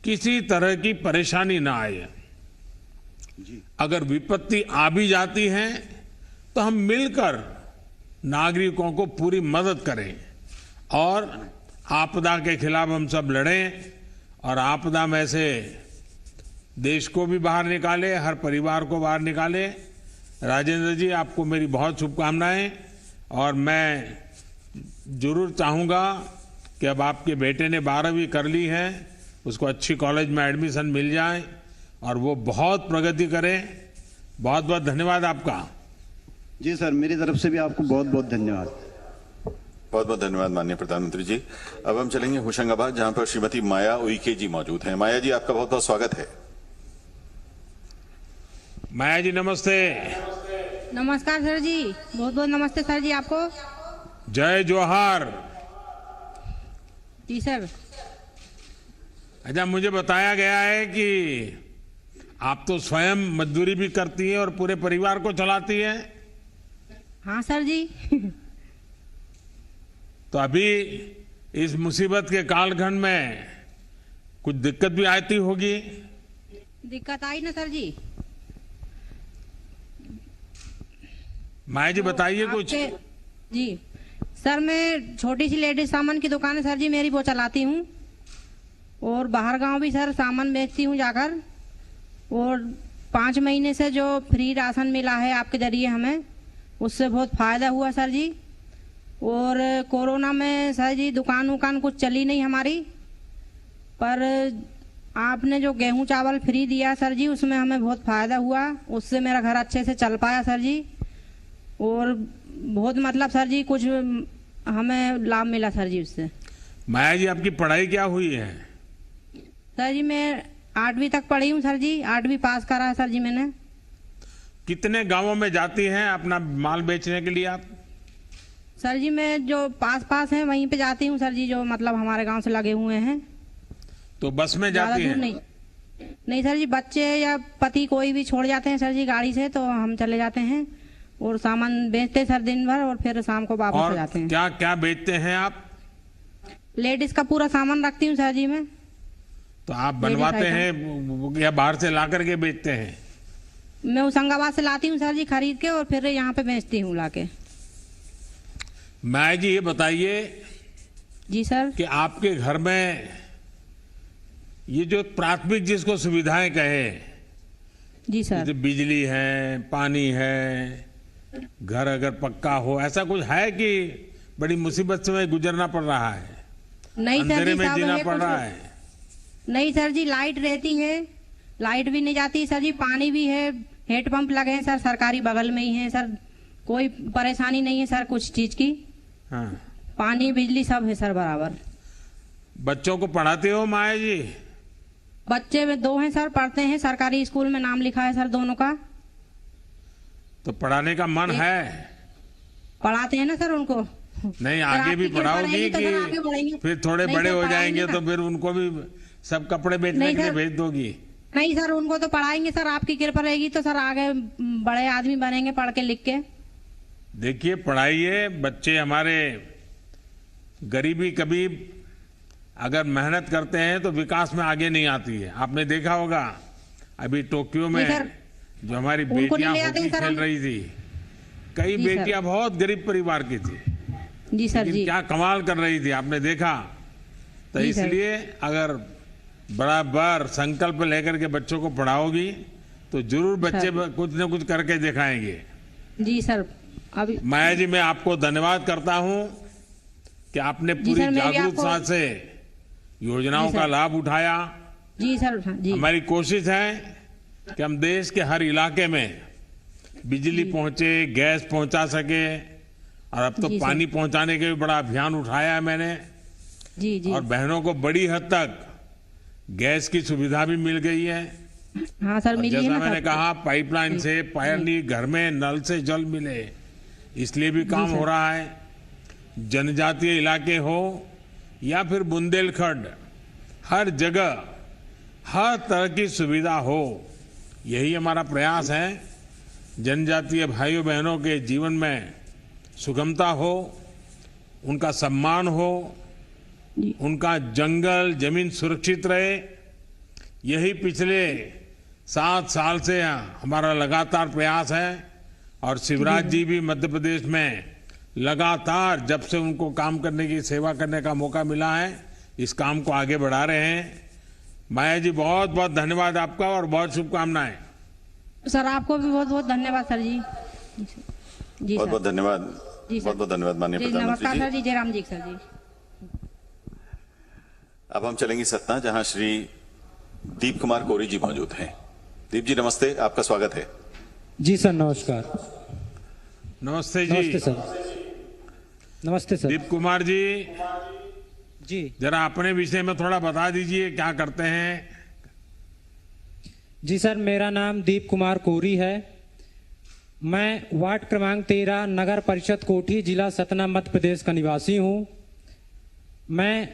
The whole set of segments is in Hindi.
किसी तरह की परेशानी ना आए। अगर विपत्ति आ भी जाती है तो हम मिलकर नागरिकों को पूरी मदद करें और आपदा के खिलाफ हम सब लड़ें और आपदा में से देश को भी बाहर निकाले, हर परिवार को बाहर निकाले। राजेंद्र जी, आपको मेरी बहुत शुभकामनाएं और मैं जरूर चाहूँगा कि अब आपके बेटे ने 12वीं कर ली है, उसको अच्छी कॉलेज में एडमिशन मिल जाए और वो बहुत प्रगति करे। बहुत बहुत धन्यवाद आपका। जी सर, मेरी तरफ से भी आपको बहुत बहुत धन्यवाद। बहुत बहुत धन्यवाद माननीय प्रधानमंत्री जी। अब हम चलेंगे होशंगाबाद, जहां पर श्रीमती माया उइके जी मौजूद हैं। माया जी, आपका बहुत बहुत स्वागत है। माया जी नमस्ते। नमस्कार सर जी, बहुत बहुत नमस्ते सर जी आपको। जय जोहार। जी सर। अच्छा, मुझे बताया गया है कि आप तो स्वयं मजदूरी भी करती हैं और पूरे परिवार को चलाती हैं। हाँ सर जी। तो अभी इस मुसीबत के कालखंड में कुछ दिक्कत भी आती होगी। दिक्कत आई ना सर जी। माया जी बताइए कुछ। जी सर, मैं छोटी सी लेडीज सामान की दुकान है सर जी मेरी, वो चलाती हूँ और बाहर गांव भी सर सामान बेचती हूँ जाकर। और 5 महीने से जो फ्री राशन मिला है आपके जरिए हमें, उससे बहुत फायदा हुआ सर जी। और कोरोना में सर जी दुकान उकान कुछ चली नहीं हमारी, पर आपने जो गेहूं चावल फ्री दिया सर जी, उसमें हमें बहुत फायदा हुआ। उससे मेरा घर अच्छे से चल पाया सर जी। और बहुत मतलब सर जी कुछ हमें लाभ मिला सर जी उससे। माया जी, आपकी पढ़ाई क्या हुई है? सर जी मैं 8वीं तक पढ़ी हूँ सर जी, 8वीं पास करा है सर जी मैंने। कितने गांवों में जाती हैं अपना माल बेचने के लिए आप? सर जी मैं जो पास हैं वहीं पे जाती हूँ सर जी, जो मतलब हमारे गांव से लगे हुए हैं। तो बस में जाती हैं? नहीं सर जी, बच्चे या पति कोई भी छोड़ जाते हैं सर जी गाड़ी से, तो हम चले जाते हैं और सामान बेचते सर दिन भर और फिर शाम को वापस आ जाते हैं। क्या क्या बेचते हैं आप? लेडीज का पूरा सामान रखती हूँ सर जी मैं। तो आप बनवाते हैं या बाहर से ला करके बेचते हैं? मैं होशंगाबाद से लाती हूँ सर जी खरीद के और फिर यहाँ पे बेचती हूँ लाके। माया जी ये बताइए जी सर कि आपके घर में ये जो प्राथमिक जिसको सुविधाएं कहे, जी सर, जैसे बिजली है, पानी है, घर अगर पक्का हो, ऐसा कुछ है कि बड़ी मुसीबत से गुजरना पड़ रहा है, नहीं सर अंधेरे जी, में जीना पड़ रहा है? नहीं सर जी, लाइट रहती है, लाइट भी नहीं जाती सर जी, पानी भी है, हेडपंप लगे हैं सर सरकारी बगल में ही है सर, कोई परेशानी नहीं है सर कुछ चीज की। हाँ। पानी बिजली सब है सर बराबर। बच्चों को पढ़ाते हो माया जी? बच्चे में 2 हैं सर, पढ़ते हैं, सरकारी स्कूल में नाम लिखा है सर दोनों का। तो पढ़ाने का मन है? पढ़ाते हैं ना सर उनको। नहीं, आगे भी पढ़ाओगी कि फिर थोड़े बड़े हो जाएंगे तो फिर उनको भी सब कपड़े बेचने के लिए भेज दोगी? नहीं सर, उनको तो पढ़ाएंगे सर, आपकी कृपा रहेगी तो सर आगे बड़े आदमी बनेंगे पढ़ के लिख के। देखिए, पढ़ाइए, बच्चे हमारे गरीबी कभी अगर मेहनत करते हैं तो विकास में आगे नहीं आती है। आपने देखा होगा अभी टोक्यो में जो हमारी बेटियां हॉकी खेल रही थी, कई बेटियां बहुत गरीब परिवार की थी, जी सर जी, क्या कमाल कर रही थी, आपने देखा। तो इसलिए अगर बराबर संकल्प लेकर के बच्चों को पढ़ाओगी तो जरूर बच्चे कुछ न कुछ करके दिखाएंगे। जी सर। अभी माया जी, मैं आपको धन्यवाद करता हूं कि आपने पूरी जागरूकता से योजनाओं का लाभ उठाया। जी सर जी। हमारी कोशिश है कि हम देश के हर इलाके में बिजली पहुंचे, गैस पहुंचा सके, और अब तो पानी पहुंचाने के भी बड़ा अभियान उठाया है मैंने। जी जी। और बहनों को बड़ी हद तक गैस की सुविधा भी मिल गई है। हाँ सर, मिली है जैसा ना मैंने कहा, पाइपलाइन से पानी घर में नल से जल मिले, इसलिए भी काम हो रहा है। जनजातीय इलाके हो या फिर बुंदेलखंड, हर जगह हर तरह की सुविधा हो, यही हमारा प्रयास है। जनजातीय भाइयों बहनों के जीवन में सुगमता हो, उनका सम्मान हो, उनका जंगल जमीन सुरक्षित रहे, यही पिछले 7 साल से हमारा लगातार प्रयास है और शिवराज जी भी मध्य प्रदेश में लगातार जब से उनको काम करने की सेवा करने का मौका मिला है इस काम को आगे बढ़ा रहे हैं। माया जी बहुत बहुत धन्यवाद आपका और बहुत शुभकामनाएं। सर आपको भी बहुत बहुत धन्यवाद सर जी। जी बहुत सर। बहुत धन्यवाद। जी सर। बहुत बहुत धन्यवाद माननीय जी प्रधानमंत्री नमस्कार सर जी। जी। जयराम जी सर जी। अब हम चलेंगे सतना, जहां श्री दीप कुमार कोरी जी मौजूद हैं। दीप जी नमस्ते, आपका स्वागत है। जी सर नमस्कार। नमस्ते जी। नमस्ते सर। नमस्ते सर। दीप कुमार जी जी जरा अपने विषय में थोड़ा बता दीजिए, क्या करते हैं? जी सर, मेरा नाम दीप कुमार कोरी है। मैं वार्ड क्रमांक 13 नगर परिषद कोठी जिला सतना मध्य प्रदेश का निवासी हूँ। मैं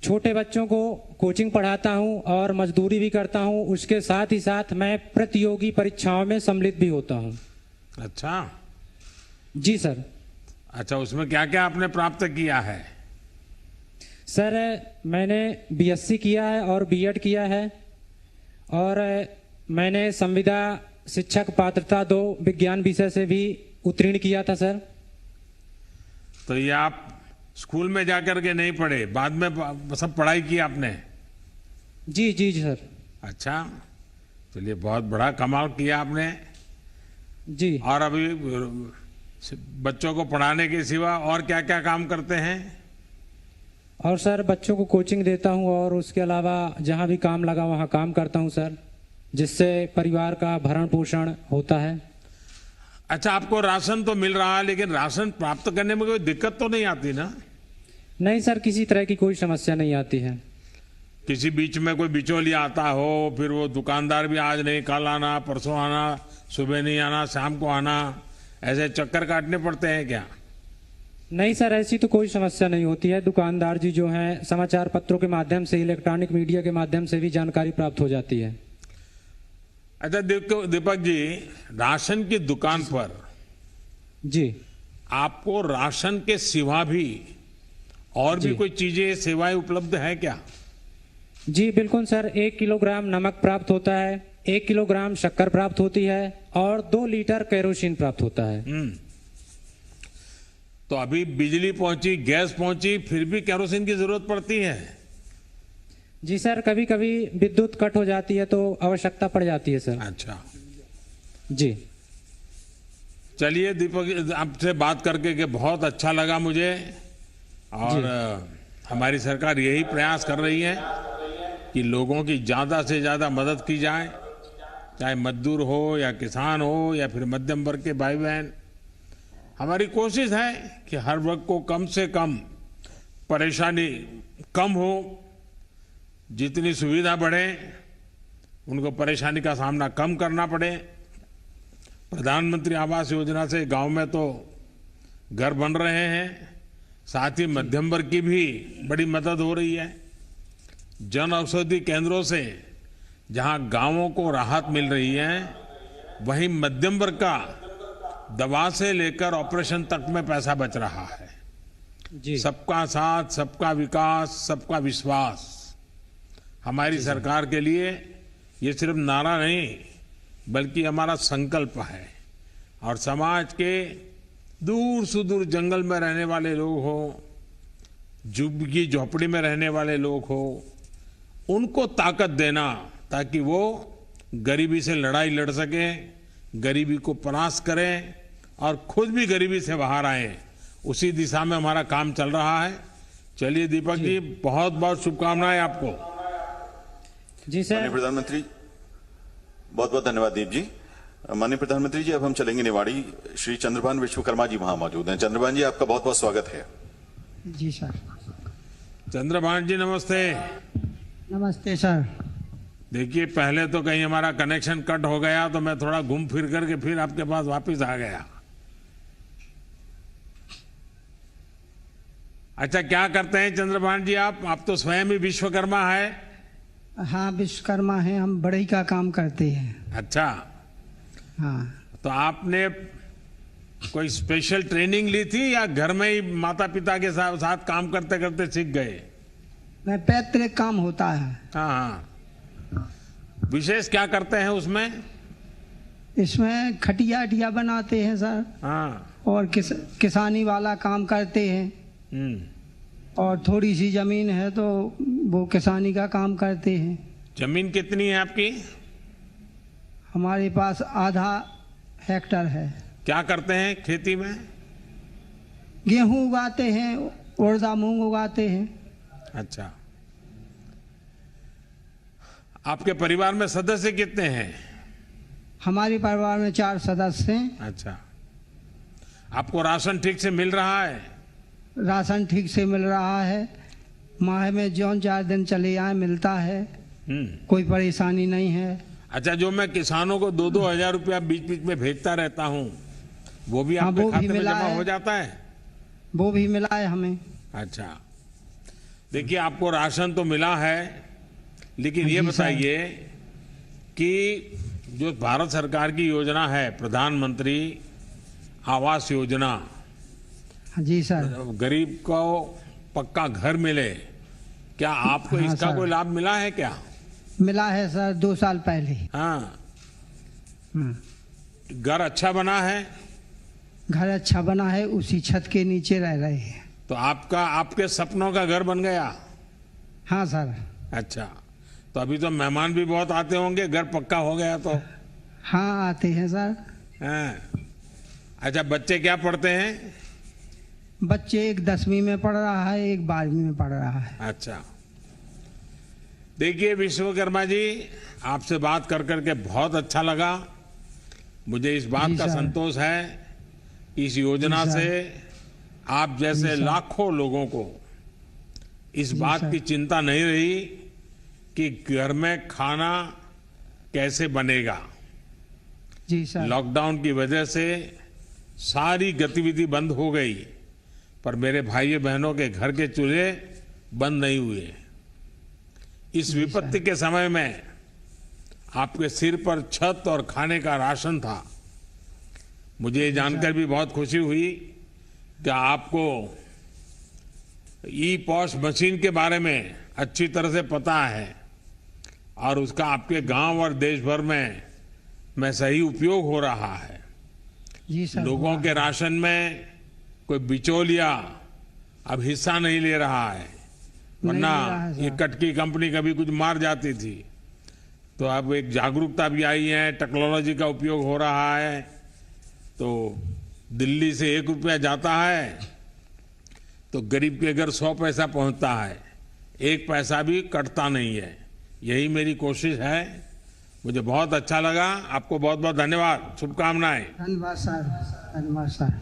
छोटे बच्चों को कोचिंग पढ़ाता हूँ और मजदूरी भी करता हूँ। उसके साथ ही साथ मैं प्रतियोगी परीक्षाओं में सम्मिलित भी होता हूँ। अच्छा जी सर। अच्छा, उसमें क्या क्या आपने प्राप्त किया है? सर मैंने बीएससी किया है और बीएड किया है और मैंने संविदा शिक्षक पात्रता 2 विज्ञान विषय से भी उत्तीर्ण किया था सर। तो ये आप स्कूल में जाकर के नहीं पढ़े, बाद में सब पढ़ाई की आपने? जी जी जी सर। अच्छा, चलिए बहुत बड़ा कमाल किया आपने। जी। और अभी बच्चों को पढ़ाने के सिवा और क्या क्या काम करते हैं? और सर बच्चों को कोचिंग देता हूँ और उसके अलावा जहाँ भी काम लगा वहाँ काम करता हूँ सर, जिससे परिवार का भरण पोषण होता है। अच्छा, आपको राशन तो मिल रहा है, लेकिन राशन प्राप्त करने में कोई दिक्कत तो नहीं आती ना? नहीं सर, किसी तरह की कोई समस्या नहीं आती है। किसी बीच में कोई बिचौलिया आता हो, फिर वो दुकानदार भी आज नहीं कल आना, परसों आना, सुबह नहीं आना, शाम को आना, ऐसे चक्कर काटने पड़ते हैं क्या? नहीं सर, ऐसी तो कोई समस्या नहीं होती है। दुकानदार जी जो हैं समाचार पत्रों के माध्यम से, इलेक्ट्रॉनिक मीडिया के माध्यम से भी जानकारी प्राप्त हो जाती है। अच्छा दीपक जी, राशन की दुकान पर जी आपको राशन के सिवा भी और भी जी। कोई चीजें सेवाएं उपलब्ध है क्या? जी बिल्कुल सर। 1 किलोग्राम नमक प्राप्त होता है, 1 किलोग्राम शक्कर प्राप्त होती है और 2 लीटर केरोसिन प्राप्त होता है। तो अभी बिजली पहुंची, गैस पहुंची, फिर भी केरोसिन की जरूरत पड़ती है? जी सर, कभी कभी विद्युत कट हो जाती है तो आवश्यकता पड़ जाती है सर। अच्छा, जी चलिए दीपक, आपसे बात करके के बहुत अच्छा लगा मुझे। और हमारी सरकार यही प्रयास कर रही है कि लोगों की ज्यादा से ज्यादा मदद की जाए, चाहे मजदूर हो या किसान हो या फिर मध्यम वर्ग के भाई बहन। हमारी कोशिश है कि हर वर्ग को कम से कम परेशानी कम हो, जितनी सुविधा बढ़े उनको परेशानी का सामना कम करना पड़े। प्रधानमंत्री आवास योजना से गांव में तो घर बन रहे हैं, साथ ही मध्यम वर्ग की भी बड़ी मदद हो रही है। जन औषधि केंद्रों से जहां गांवों को राहत मिल रही है, वहीं मध्यम वर्ग का दवा से लेकर ऑपरेशन तक में पैसा बच रहा है। जी सबका साथ, सबका विकास, सबका विश्वास हमारी सरकार के लिए ये सिर्फ नारा नहीं बल्कि हमारा संकल्प है। और समाज के दूर सुदूर जंगल में रहने वाले लोग हो, झुग्गी झोपड़ी में रहने वाले लोग हो, उनको ताकत देना ताकि वो गरीबी से लड़ाई लड़ सके, गरीबी को परास्त करें और खुद भी गरीबी से बाहर आए, उसी दिशा में हमारा काम चल रहा है। चलिए दीपक जी, बहुत बहुत शुभकामनाएं आपको। जी सर। माननीय प्रधानमंत्री, बहुत बहुत धन्यवाद दीप जी। माननीय प्रधानमंत्री जी, अब हम चलेंगे निवाड़ी। श्री चंद्रभान विश्वकर्मा जी वहां मौजूद हैं। चंद्रभान जी, आपका बहुत बहुत स्वागत है। जी सर। चंद्रभान जी नमस्ते। नमस्ते सर। देखिए, पहले तो कहीं हमारा कनेक्शन कट हो गया तो मैं थोड़ा घूम फिर करके फिर आपके पास वापस आ गया। अच्छा, क्या करते हैं चंद्रभान जी आप तो स्वयं ही विश्वकर्मा है। हाँ विश्वकर्मा है, हम बढ़ई का काम करते हैं। अच्छा, हाँ। तो आपने कोई स्पेशल ट्रेनिंग ली थी या घर में ही माता पिता के साथ काम करते करते सीख गए? मैं पैतृक काम होता है। हाँ हाँ। विशेष क्या करते हैं उसमें? इसमें खटिया अटिया बनाते हैं सर, हाँ। और किसानी वाला काम करते हैं। और थोड़ी सी जमीन है तो वो किसानी का काम करते हैं। जमीन कितनी है आपकी? हमारे पास आधा हेक्टर है। क्या करते हैं खेती में? गेहूं उगाते हैं, उड़दा मूंग उगाते हैं। अच्छा। आपके परिवार में सदस्य कितने हैं? हमारे परिवार में 4 सदस्य हैं। अच्छा। आपको राशन ठीक से मिल रहा है? राशन ठीक से मिल रहा है, माह में जौन 4 दिन चले आए मिलता है, कोई परेशानी नहीं है। अच्छा, जो मैं किसानों को 2-2 हजार रुपया बीच बीच में भेजता रहता हूँ, वो भी हाँ, आपके वो भी खाते में मिला जमा है। हो जाता है? वो भी मिला है हमें। अच्छा। देखिए, आपको राशन तो मिला है, लेकिन ये जी सर। बताइए कि जो भारत सरकार की योजना है, प्रधानमंत्री आवास योजना, हाँ जी सर। गरीब को पक्का घर मिले, क्या आपको हाँ इसका सर। कोई लाभ मिला है क्या? मिला है सर, 2 साल पहले। हाँ। हम्म। घर अच्छा बना है? घर अच्छा बना है, उसी छत के नीचे रह रहे हैं। तो आपके सपनों का घर बन गया? हाँ सर। अच्छा, तो अभी तो मेहमान भी बहुत आते होंगे, घर पक्का हो गया तो? हाँ, आते हैं सर। हाँ। अच्छा, बच्चे क्या पढ़ते हैं? बच्चे एक 10वीं में पढ़ रहा है, एक 12वीं में पढ़ रहा है। अच्छा। देखिए विश्वकर्मा जी, आपसे बात कर करके बहुत अच्छा लगा। मुझे इस बात जी का सर। संतोष है, इस योजना जी सर। से आप जैसे जी सर। लाखों लोगों को इस जी बात सर। की चिंता नहीं रही कि घर में खाना कैसे बनेगा। जी सर। लॉकडाउन की वजह से सारी गतिविधि बंद हो गई, पर मेरे भाइयों बहनों के घर के चूल्हे बंद नहीं हुए। इस विपत्ति के समय में आपके सिर पर छत और खाने का राशन था। मुझे ये जानकर भी बहुत खुशी हुई कि आपको ई पॉस मशीन के बारे में अच्छी तरह से पता है और उसका आपके गांव और देश भर में सही उपयोग हो रहा है। जी सर। लोगों के राशन में कोई बिचौलिया अब हिस्सा नहीं ले रहा है, वरना नहीं ले रहा है, ये सर। कटकी कंपनी कभी कुछ मार जाती थी। तो अब एक जागरूकता भी आई है, टेक्नोलॉजी का उपयोग हो रहा है। तो दिल्ली से 1 रुपया जाता है तो गरीब के घर 100 पैसा पहुंचता है, 1 पैसा भी कटता नहीं है। यही मेरी कोशिश है। मुझे बहुत अच्छा लगा। आपको बहुत बहुत धन्यवाद, शुभकामनाएं। धन्यवाद सर। धन्यवाद सर।